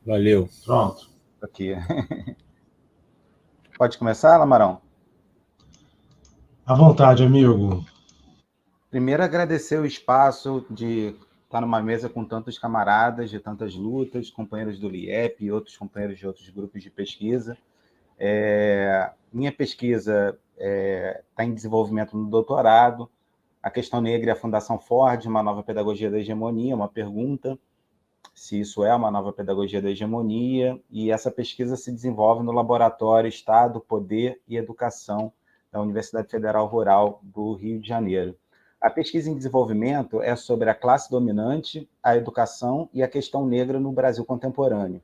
Valeu. Pronto, aqui. Pode começar, Lamarão? À vontade, amigo. Primeiro, agradecer o espaço de estar numa mesa com tantos camaradas, de tantas lutas, companheiros do LIEP e outros companheiros de outros grupos de pesquisa. Minha pesquisa está em desenvolvimento no doutorado. A questão negra e a Fundação Ford, uma nova pedagogia da hegemonia, uma pergunta se isso é uma nova pedagogia da hegemonia, e essa pesquisa se desenvolve no Laboratório Estado, Poder e Educação da Universidade Federal Rural do Rio de Janeiro. A pesquisa em desenvolvimento é sobre a classe dominante, a educação e a questão negra no Brasil contemporâneo.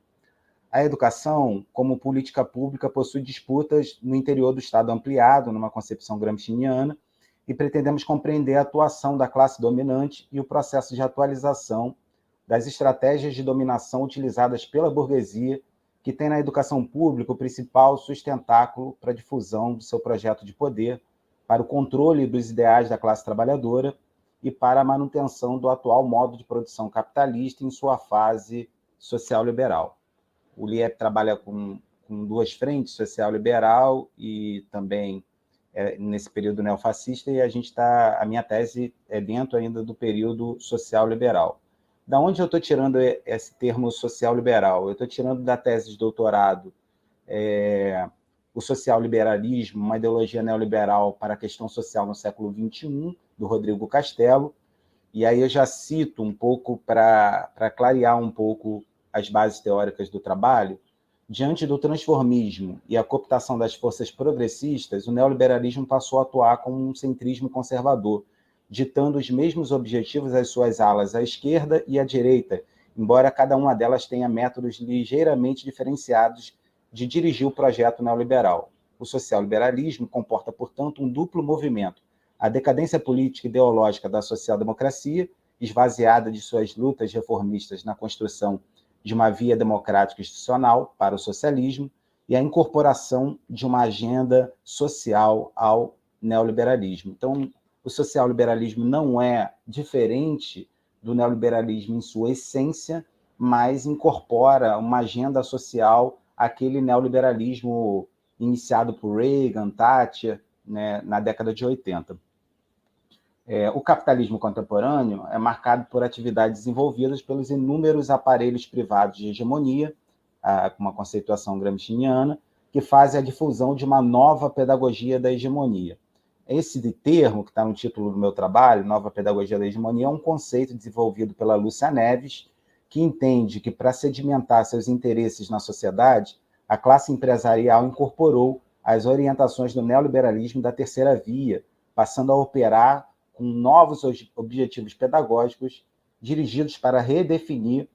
A educação, como política pública, possui disputas no interior do Estado ampliado, numa concepção gramsciana, e pretendemos compreender a atuação da classe dominante e o processo de atualização das estratégias de dominação utilizadas pela burguesia, que tem na educação pública o principal sustentáculo para a difusão do seu projeto de poder, para o controle dos ideais da classe trabalhadora e para a manutenção do atual modo de produção capitalista em sua fase social-liberal. O LIEP trabalha com duas frentes, social-liberal e também nesse período neofascista, e a minha tese é dentro ainda do período social-liberal. Da onde eu estou tirando esse termo social-liberal? Eu estou tirando da tese de doutorado o social-liberalismo, uma ideologia neoliberal para a questão social no século XXI, do Rodrigo Castelo, e aí eu já cito um pouco para clarear um pouco as bases teóricas do trabalho. Diante do transformismo e a cooptação das forças progressistas, o neoliberalismo passou a atuar como um centrismo conservador, ditando os mesmos objetivos às suas alas à esquerda e à direita, embora cada uma delas tenha métodos ligeiramente diferenciados de dirigir o projeto neoliberal. O social-liberalismo comporta, portanto, um duplo movimento: a decadência política e ideológica da social-democracia, esvaziada de suas lutas reformistas na construção de uma via democrática institucional para o socialismo, e a incorporação de uma agenda social ao neoliberalismo. Então, o social-liberalismo não é diferente do neoliberalismo em sua essência, mas incorpora uma agenda social àquele neoliberalismo iniciado por Reagan, Thatcher, né, na década de 80. O capitalismo contemporâneo é marcado por atividades desenvolvidas pelos inúmeros aparelhos privados de hegemonia, com uma conceituação gramsciana, que fazem a difusão de uma nova pedagogia da hegemonia. Esse termo, que está no título do meu trabalho, Nova Pedagogia da Hegemonia, é um conceito desenvolvido pela Lúcia Neves, que entende que, para sedimentar seus interesses na sociedade, a classe empresarial incorporou as orientações do neoliberalismo da terceira via, passando a operar com novos objetivos pedagógicos dirigidos para redefinir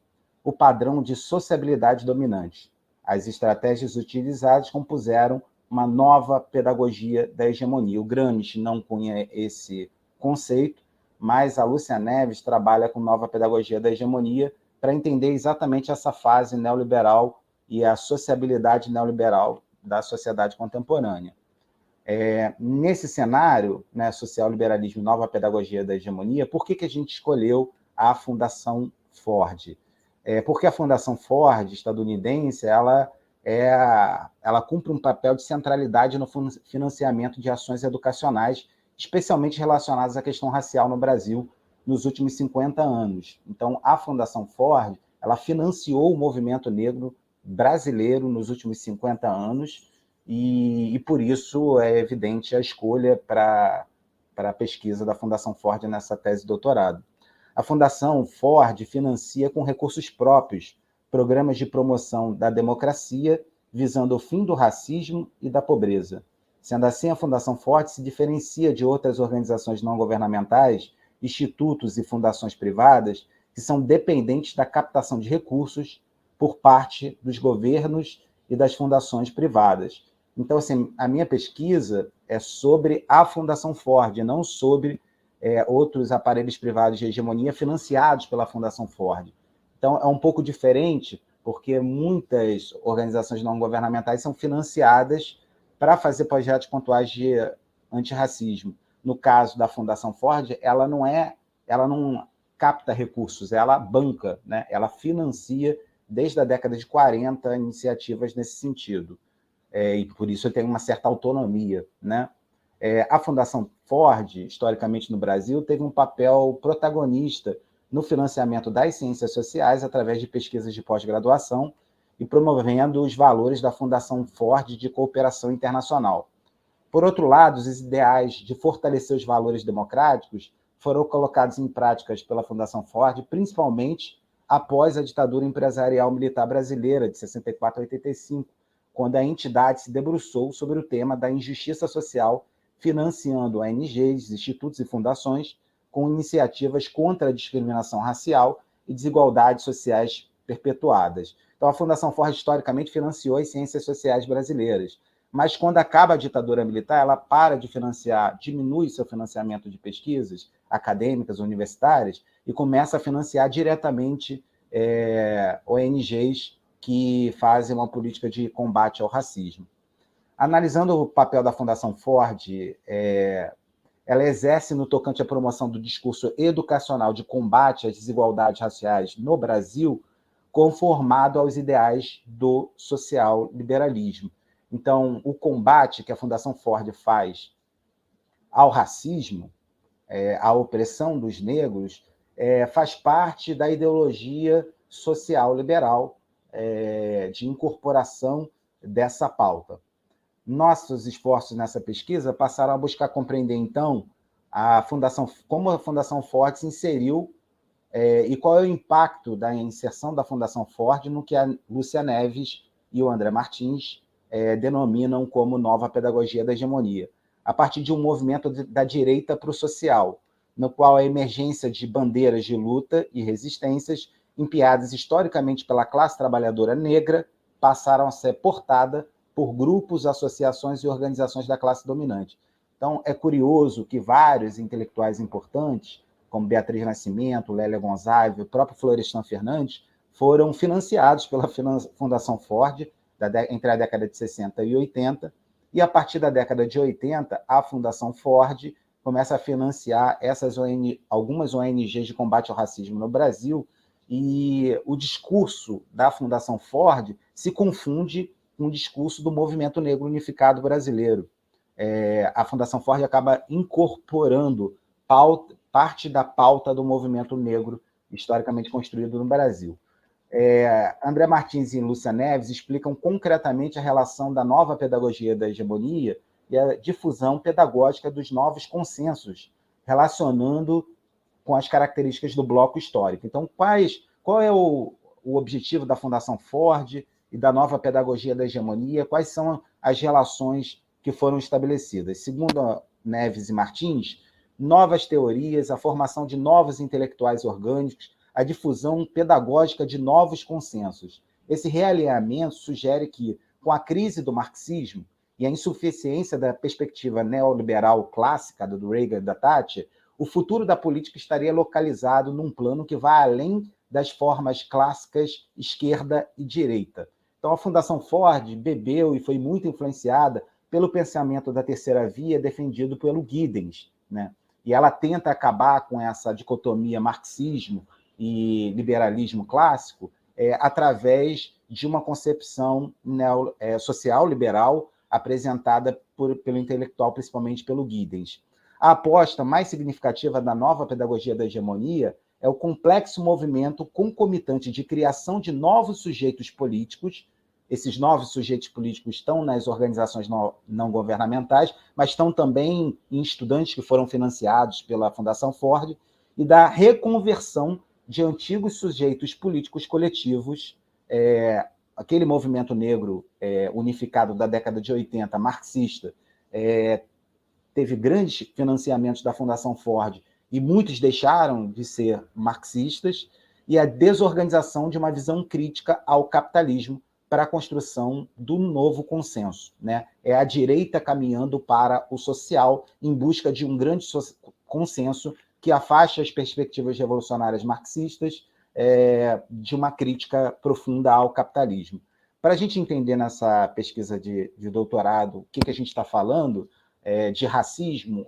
o padrão de sociabilidade dominante. As estratégias utilizadas compuseram uma nova pedagogia da hegemonia. O Gramsci não punha esse conceito, mas a Lúcia Neves trabalha com nova pedagogia da hegemonia para entender exatamente essa fase neoliberal e a sociabilidade neoliberal da sociedade contemporânea. Nesse cenário, né, social-liberalismo, nova pedagogia da hegemonia, por que a gente escolheu a Fundação Ford? Porque a Fundação Ford, estadunidense, ela cumpre um papel de centralidade no financiamento de ações educacionais, especialmente relacionadas à questão racial no Brasil, nos últimos 50 anos. Então, a Fundação Ford, ela financiou o movimento negro brasileiro nos últimos 50 anos, e por isso é evidente a escolha para a pesquisa da Fundação Ford nessa tese de doutorado. A Fundação Ford financia com recursos próprios programas de promoção da democracia, visando o fim do racismo e da pobreza. Sendo assim, a Fundação Ford se diferencia de outras organizações não governamentais, institutos e fundações privadas, que são dependentes da captação de recursos por parte dos governos e das fundações privadas. Então, assim, a minha pesquisa é sobre a Fundação Ford, não sobre outros aparelhos privados de hegemonia financiados pela Fundação Ford. Então, é um pouco diferente, porque muitas organizações não governamentais são financiadas para fazer projetos pontuais de antirracismo. No caso da Fundação Ford, ela não capta recursos, ela banca, né? Ela financia desde a década de 40, iniciativas nesse sentido. E por isso tem uma certa autonomia, né? A Fundação Ford, historicamente no Brasil, teve um papel protagonista no financiamento das ciências sociais através de pesquisas de pós-graduação e promovendo os valores da Fundação Ford de cooperação internacional. Por outro lado, os ideais de fortalecer os valores democráticos foram colocados em práticas pela Fundação Ford, principalmente após a ditadura empresarial militar brasileira, de 64 a 85, quando a entidade se debruçou sobre o tema da injustiça social, financiando ONGs, institutos e fundações com iniciativas contra a discriminação racial e desigualdades sociais perpetuadas. Então, a Fundação Ford, historicamente, financiou as ciências sociais brasileiras. Mas, quando acaba a ditadura militar, ela para de financiar, diminui seu financiamento de pesquisas acadêmicas, universitárias, e começa a financiar diretamente ONGs que fazem uma política de combate ao racismo. Analisando o papel da Fundação Ford, ela exerce no tocante à promoção do discurso educacional de combate às desigualdades raciais no Brasil, conformado aos ideais do social-liberalismo. Então, o combate que a Fundação Ford faz ao racismo, à opressão dos negros, faz parte da ideologia social-liberal de incorporação dessa pauta. Nossos esforços nessa pesquisa passaram a buscar compreender, então, como a Fundação Ford se inseriu e qual é o impacto da inserção da Fundação Ford no que a Lúcia Neves e o André Martins denominam como nova pedagogia da hegemonia, a partir de um movimento da direita para o social, no qual a emergência de bandeiras de luta e resistências, empiadas historicamente pela classe trabalhadora negra, passaram a ser portada por grupos, associações e organizações da classe dominante. Então, é curioso que vários intelectuais importantes, como Beatriz Nascimento, Lélia Gonzalez, o próprio Florestan Fernandes, foram financiados pela Fundação Ford entre a década de 60 e 80, e a partir da década de 80, a Fundação Ford começa a financiar algumas ONGs de combate ao racismo no Brasil, e o discurso da Fundação Ford se confunde com o discurso do movimento negro unificado brasileiro. A Fundação Ford acaba incorporando parte da pauta do movimento negro historicamente construído no Brasil. André Martins e Lúcia Neves explicam concretamente a relação da nova pedagogia da hegemonia e a difusão pedagógica dos novos consensos, relacionando com as características do bloco histórico. Então, qual é o objetivo da Fundação Ford e da nova pedagogia da hegemonia? Quais são as relações que foram estabelecidas? Segundo Neves e Martins, novas teorias, a formação de novos intelectuais orgânicos, a difusão pedagógica de novos consensos. Esse realinhamento sugere que, com a crise do marxismo e a insuficiência da perspectiva neoliberal clássica do Reagan e da Thatcher, o futuro da política estaria localizado num plano que vai além das formas clássicas esquerda e direita. Então, a Fundação Ford bebeu e foi muito influenciada pelo pensamento da terceira via defendido pelo Giddens, né? E ela tenta acabar com essa dicotomia marxismo e liberalismo clássico através de uma concepção social-liberal apresentada pelo intelectual, principalmente pelo Giddens. A aposta mais significativa da nova pedagogia da hegemonia é o complexo movimento concomitante de criação de novos sujeitos políticos. Esses novos sujeitos políticos estão nas organizações não governamentais, mas estão também em estudantes que foram financiados pela Fundação Ford, e da reconversão de antigos sujeitos políticos coletivos. Aquele movimento negro unificado da década de 80, marxista, teve grandes financiamentos da Fundação Ford, e muitos deixaram de ser marxistas, e a desorganização de uma visão crítica ao capitalismo para a construção do novo consenso, né? É a direita caminhando para o social em busca de um grande consenso que afaste as perspectivas revolucionárias marxistas de uma crítica profunda ao capitalismo. Para a gente entender nessa pesquisa de doutorado o que a gente está falando de racismo,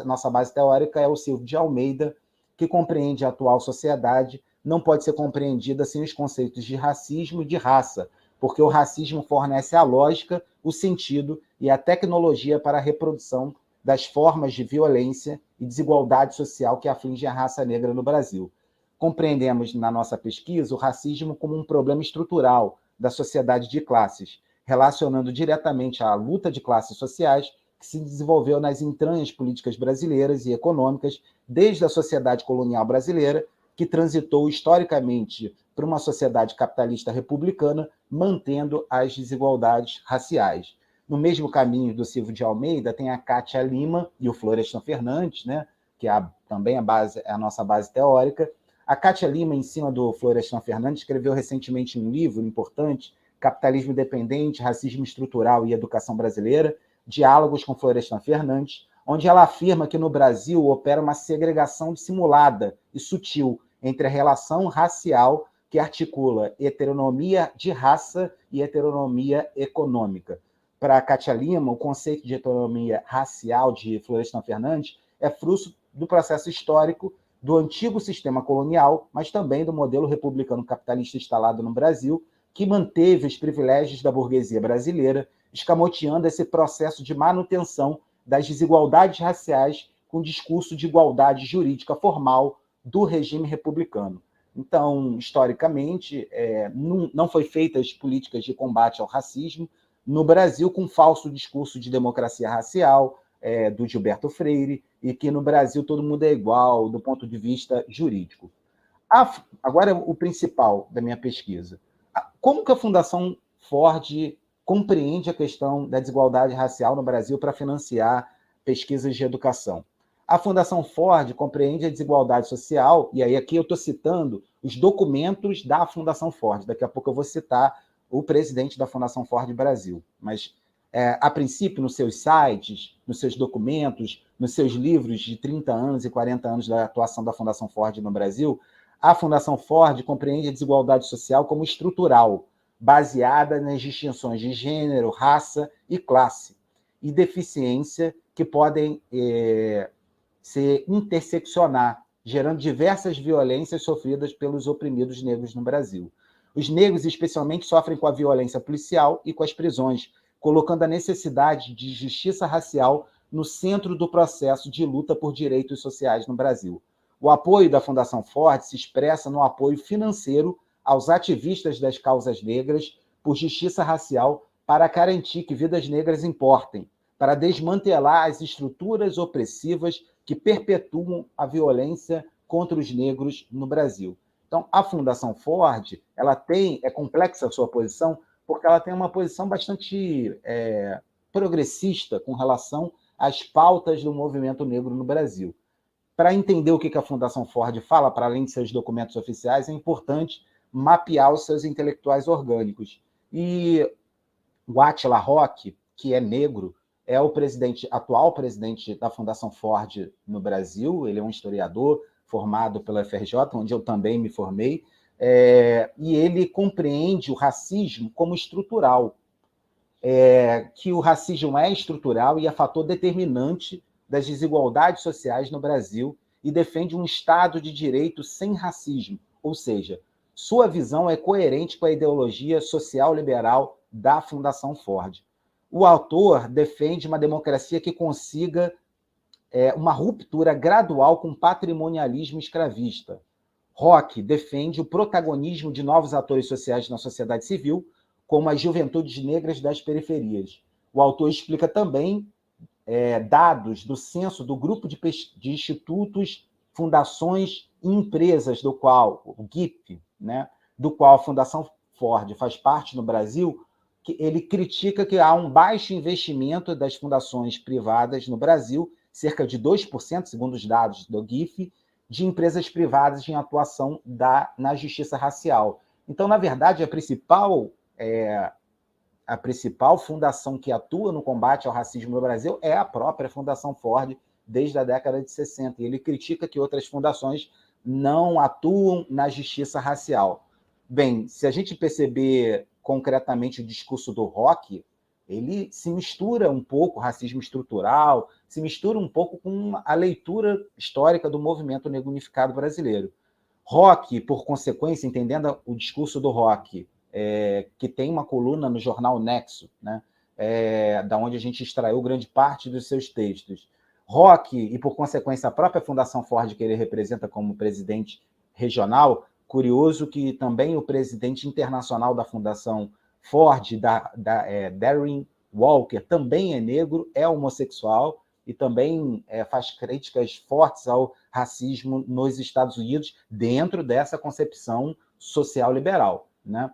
nossa base teórica é o Silvio de Almeida, que compreende a atual sociedade não pode ser compreendida sem os conceitos de racismo e de raça, porque o racismo fornece a lógica, o sentido e a tecnologia para a reprodução das formas de violência e desigualdade social que afligem a raça negra no Brasil. Compreendemos na nossa pesquisa o racismo como um problema estrutural da sociedade de classes, relacionando diretamente à luta de classes sociais que se desenvolveu nas entranhas políticas brasileiras e econômicas desde a sociedade colonial brasileira, que transitou historicamente para uma sociedade capitalista republicana, mantendo as desigualdades raciais. No mesmo caminho do Silvio de Almeida, tem a Cátia Lima e o Florestan Fernandes, né, que é também a nossa base teórica. A Cátia Lima, em cima do Florestan Fernandes, escreveu recentemente um livro importante, Capitalismo Dependente, Racismo Estrutural e Educação Brasileira, Diálogos com Florestan Fernandes, onde ela afirma que no Brasil opera uma segregação dissimulada e sutil entre a relação racial que articula heteronomia de raça e heteronomia econômica. Para a Cátia Lima, o conceito de heteronomia racial de Florestan Fernandes é fruto do processo histórico do antigo sistema colonial, mas também do modelo republicano capitalista instalado no Brasil, que manteve os privilégios da burguesia brasileira, escamoteando esse processo de manutenção das desigualdades raciais com discurso de igualdade jurídica formal do regime republicano. Então, historicamente, não foi feitas políticas de combate ao racismo no Brasil com falso discurso de democracia racial, do Gilberto Freire, e que no Brasil todo mundo é igual do ponto de vista jurídico. Agora, o principal da minha pesquisa. Como que a Fundação Ford compreende a questão da desigualdade racial no Brasil para financiar pesquisas de educação? A Fundação Ford compreende a desigualdade social, e aí aqui eu estou citando os documentos da Fundação Ford. Daqui a pouco eu vou citar o presidente da Fundação Ford Brasil. Mas, a princípio, nos seus sites, nos seus documentos, nos seus livros de 30 anos e 40 anos da atuação da Fundação Ford no Brasil, a Fundação Ford compreende a desigualdade social como estrutural, baseada nas distinções de gênero, raça e classe, e deficiência que podem se interseccionar, gerando diversas violências sofridas pelos oprimidos negros no Brasil. Os negros, especialmente, sofrem com a violência policial e com as prisões, colocando a necessidade de justiça racial no centro do processo de luta por direitos sociais no Brasil. O apoio da Fundação Ford se expressa no apoio financeiro aos ativistas das causas negras por justiça racial para garantir que vidas negras importem, para desmantelar as estruturas opressivas que perpetuam a violência contra os negros no Brasil. Então, a Fundação Ford, é complexa a sua posição, porque ela tem uma posição bastante progressista com relação às pautas do movimento negro no Brasil. Para entender o que a Fundação Ford fala, para além de seus documentos oficiais, é importante mapear os seus intelectuais orgânicos. E o Átila Roque, que é negro, é o atual presidente da Fundação Ford no Brasil. Ele é um historiador formado pela FRJ, onde eu também me formei, e ele compreende o racismo como estrutural, que o racismo é estrutural e é fator determinante das desigualdades sociais no Brasil e defende um Estado de direito sem racismo, ou seja, sua visão é coerente com a ideologia social-liberal da Fundação Ford. O autor defende uma democracia que consiga uma ruptura gradual com o patrimonialismo escravista. Roque defende o protagonismo de novos atores sociais na sociedade civil, como as juventudes negras das periferias. O autor explica também dados do censo do grupo de institutos, fundações e empresas do qual, o GIP, né, do qual a Fundação Ford faz parte no Brasil, que ele critica que há um baixo investimento das fundações privadas no Brasil, cerca de 2%, segundo os dados do GIF, de empresas privadas em atuação na justiça racial. Então, na verdade, a principal fundação que atua no combate ao racismo no Brasil é a própria Fundação Ford, desde a década de 60. E ele critica que outras fundações não atuam na justiça racial. Bem, se a gente perceber concretamente o discurso do Roque, ele se mistura um pouco racismo estrutural, se mistura um pouco com a leitura histórica do movimento negro unificado brasileiro. Rock, por consequência, entendendo o discurso do Rock, que tem uma coluna no jornal Nexo, né, da onde a gente extraiu grande parte dos seus textos. Rock, e por consequência a própria Fundação Ford, que ele representa como presidente regional, curioso que também o presidente internacional da Fundação Ford, Darren Walker, também é negro, é homossexual e também faz críticas fortes ao racismo nos Estados Unidos, dentro dessa concepção social liberal, né?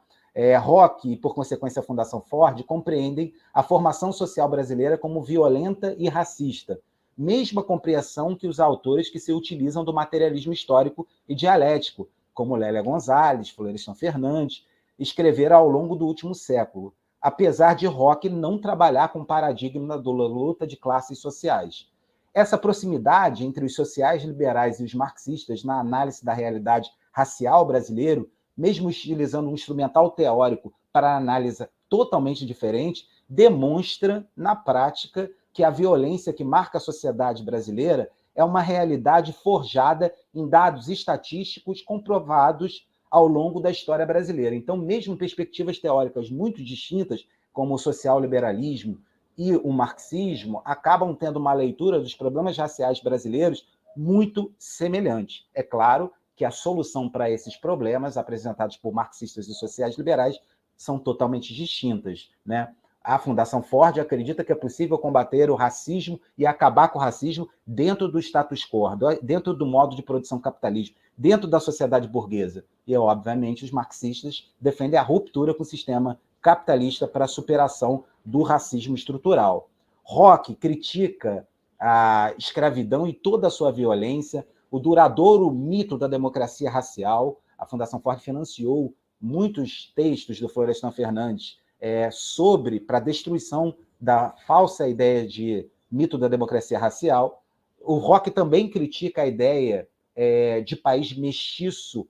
Rock, e por consequência a Fundação Ford, compreendem a formação social brasileira como violenta e racista, mesma compreensão que os autores que se utilizam do materialismo histórico e dialético, como Lélia Gonzalez, Florestan Fernandes, escreveram ao longo do último século, apesar de Rock não trabalhar com o paradigma da luta de classes sociais. Essa proximidade entre os sociais liberais e os marxistas na análise da realidade racial brasileira, mesmo utilizando um instrumental teórico para análise totalmente diferente, demonstra, na prática, que a violência que marca a sociedade brasileira é uma realidade forjada em dados estatísticos comprovados ao longo da história brasileira. Então, mesmo perspectivas teóricas muito distintas, como o social-liberalismo e o marxismo, acabam tendo uma leitura dos problemas raciais brasileiros muito semelhante. É claro que a solução para esses problemas, apresentados por marxistas e sociais-liberais, são totalmente distintas, né? A Fundação Ford acredita que é possível combater o racismo e acabar com o racismo dentro do status quo, dentro do modo de produção capitalista, dentro da sociedade burguesa. E, obviamente, os marxistas defendem a ruptura com o sistema capitalista para a superação do racismo estrutural. Rock critica a escravidão e toda a sua violência, o duradouro mito da democracia racial. A Fundação Ford financiou muitos textos do Florestan Fernandes para a destruição da falsa ideia de mito da democracia racial. O Rock também critica a ideia de país mestiço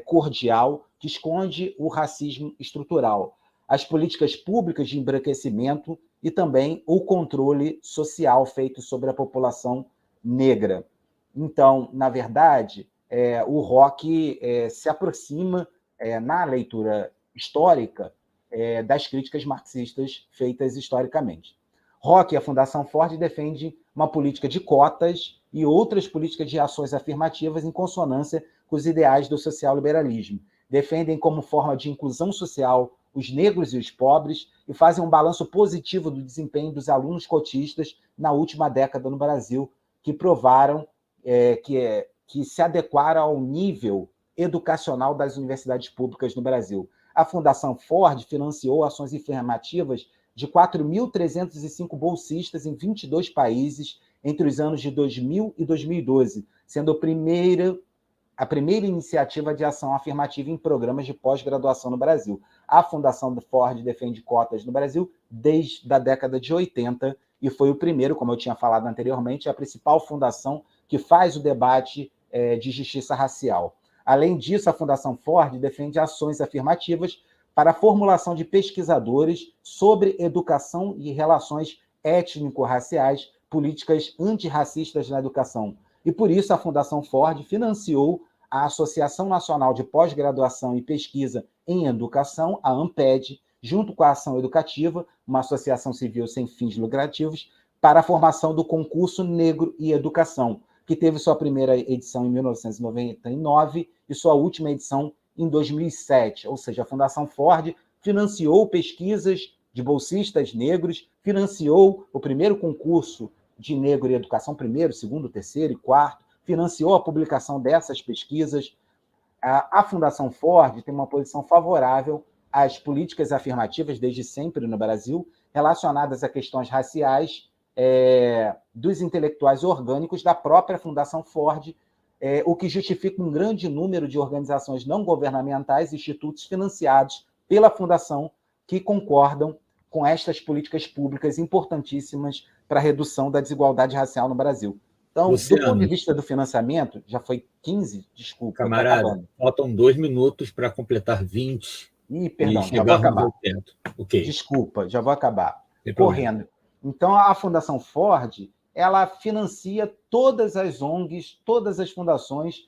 cordial, que esconde o racismo estrutural, as políticas públicas de embranquecimento e também o controle social feito sobre a população negra. Então, na verdade, o Rock se aproxima, na leitura histórica, das críticas marxistas feitas historicamente. Rock e a Fundação Ford defendem uma política de cotas e outras políticas de ações afirmativas em consonância com os ideais do social-liberalismo. Defendem como forma de inclusão social os negros e os pobres e fazem um balanço positivo do desempenho dos alunos cotistas na última década no Brasil, que provaram que se adequaram ao nível educacional das universidades públicas no Brasil. A Fundação Ford financiou ações afirmativas de 4.305 bolsistas em 22 países entre os anos de 2000 e 2012, sendo a primeira iniciativa de ação afirmativa em programas de pós-graduação no Brasil. A Fundação Ford defende cotas no Brasil desde a década de 80 e foi o primeiro, como eu tinha falado anteriormente, a principal fundação que faz o debate de justiça racial. Além disso, a Fundação Ford defende ações afirmativas para a formulação de pesquisadores sobre educação e relações étnico-raciais, políticas antirracistas na educação. E por isso a Fundação Ford financiou a Associação Nacional de Pós-Graduação e Pesquisa em Educação, a ANPED, junto com a Ação Educativa, uma associação civil sem fins lucrativos, para a formação do concurso Negro e Educação, que teve sua primeira edição em 1999 e sua última edição em 2007. Ou seja, a Fundação Ford financiou pesquisas de bolsistas negros, financiou o primeiro concurso de Negro e Educação, primeiro, segundo, terceiro e quarto, financiou a publicação dessas pesquisas. A Fundação Ford tem uma posição favorável às políticas afirmativas, desde sempre no Brasil, relacionadas a questões raciais, dos intelectuais orgânicos da própria Fundação Ford, o que justifica um grande número de organizações não governamentais e institutos financiados pela Fundação que concordam com estas políticas públicas importantíssimas para a redução da desigualdade racial no Brasil. Então, Luciano, do ponto de vista do financiamento, já foi 15, desculpa. Camarada, faltam 2 minutos para completar 20. Perdão, já vou acabar. Okay. Desculpa, já vou acabar. Correndo. Então, a Fundação Ford, ela financia todas as ONGs, todas as fundações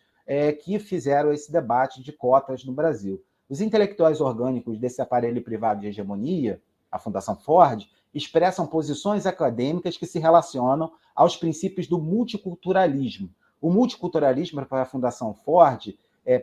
que fizeram esse debate de cotas no Brasil. Os intelectuais orgânicos desse aparelho privado de hegemonia, a Fundação Ford, expressam posições acadêmicas que se relacionam aos princípios do multiculturalismo. O multiculturalismo, para a Fundação Ford,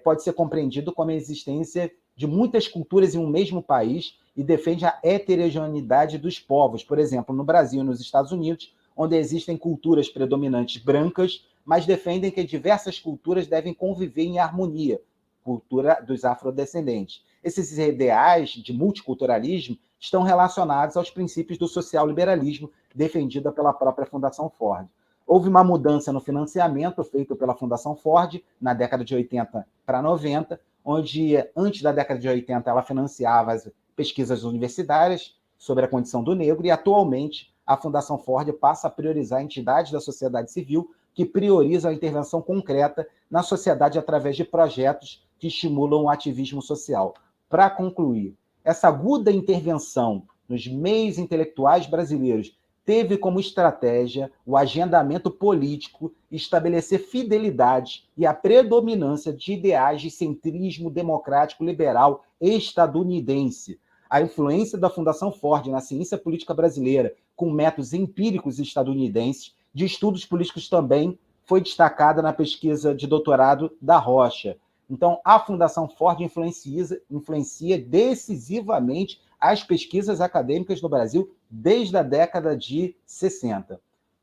pode ser compreendido como a existência de muitas culturas em um mesmo país e defende a heterogeneidade dos povos. Por exemplo, no Brasil e nos Estados Unidos, onde existem culturas predominantes brancas, mas defendem que diversas culturas devem conviver em harmonia, cultura dos afrodescendentes. Esses ideais de multiculturalismo estão relacionados aos princípios do social-liberalismo defendida pela própria Fundação Ford. Houve uma mudança no financiamento feito pela Fundação Ford na década de 80 para 90, onde, antes da década de 80, ela financiava as pesquisas universitárias sobre a condição do negro, e, atualmente, a Fundação Ford passa a priorizar entidades da sociedade civil que priorizam a intervenção concreta na sociedade através de projetos que estimulam o ativismo social. Para concluir, essa aguda intervenção nos meios intelectuais brasileiros teve como estratégia o agendamento político, estabelecer fidelidade e a predominância de ideais de centrismo democrático liberal estadunidense. A influência da Fundação Ford na ciência política brasileira, com métodos empíricos estadunidenses, de estudos políticos também, foi destacada na pesquisa de doutorado da Rocha. Então, a Fundação Ford influencia decisivamente as pesquisas acadêmicas no Brasil desde a década de 60.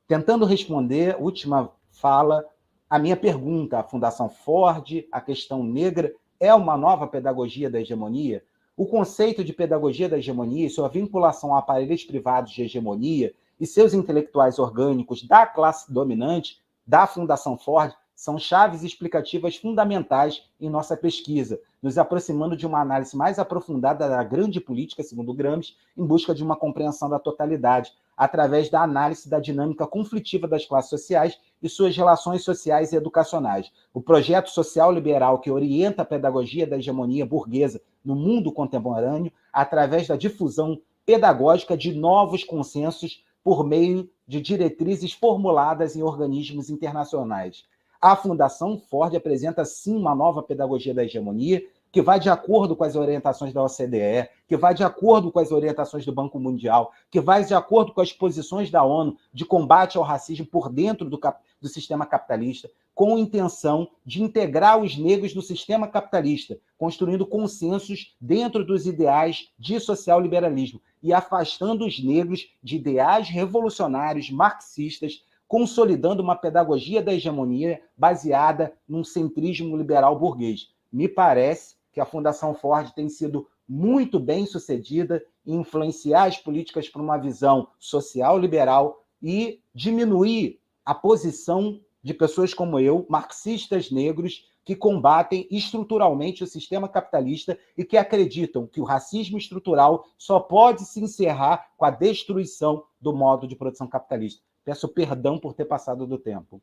Tentando responder, última fala, a minha pergunta: a Fundação Ford, a questão negra, é uma nova pedagogia da hegemonia? O conceito de pedagogia da hegemonia e sua vinculação a aparelhos privados de hegemonia e seus intelectuais orgânicos da classe dominante da Fundação Ford são chaves explicativas fundamentais em nossa pesquisa, nos aproximando de uma análise mais aprofundada da grande política, segundo Gramsci, em busca de uma compreensão da totalidade, através da análise da dinâmica conflitiva das classes sociais e suas relações sociais e educacionais. O projeto social liberal que orienta a pedagogia da hegemonia burguesa no mundo contemporâneo, através da difusão pedagógica de novos consensos por meio de diretrizes formuladas em organismos internacionais. A Fundação Ford apresenta, sim, uma nova pedagogia da hegemonia, que vai de acordo com as orientações da OCDE, que vai de acordo com as orientações do Banco Mundial, que vai de acordo com as posições da ONU de combate ao racismo por dentro do sistema capitalista, com a intenção de integrar os negros no sistema capitalista, construindo consensos dentro dos ideais de social-liberalismo e afastando os negros de ideais revolucionários marxistas, consolidando uma pedagogia da hegemonia baseada num centrismo liberal burguês. Me parece que a Fundação Ford tem sido muito bem sucedida em influenciar as políticas para uma visão social liberal e diminuir a posição de pessoas como eu, marxistas negros, que combatem estruturalmente o sistema capitalista e que acreditam que o racismo estrutural só pode se encerrar com a destruição do modo de produção capitalista. Peço perdão por ter passado do tempo.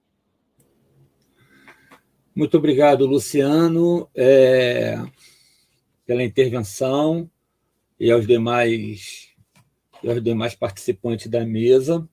Muito obrigado, Luciano, pela intervenção e aos demais participantes da mesa.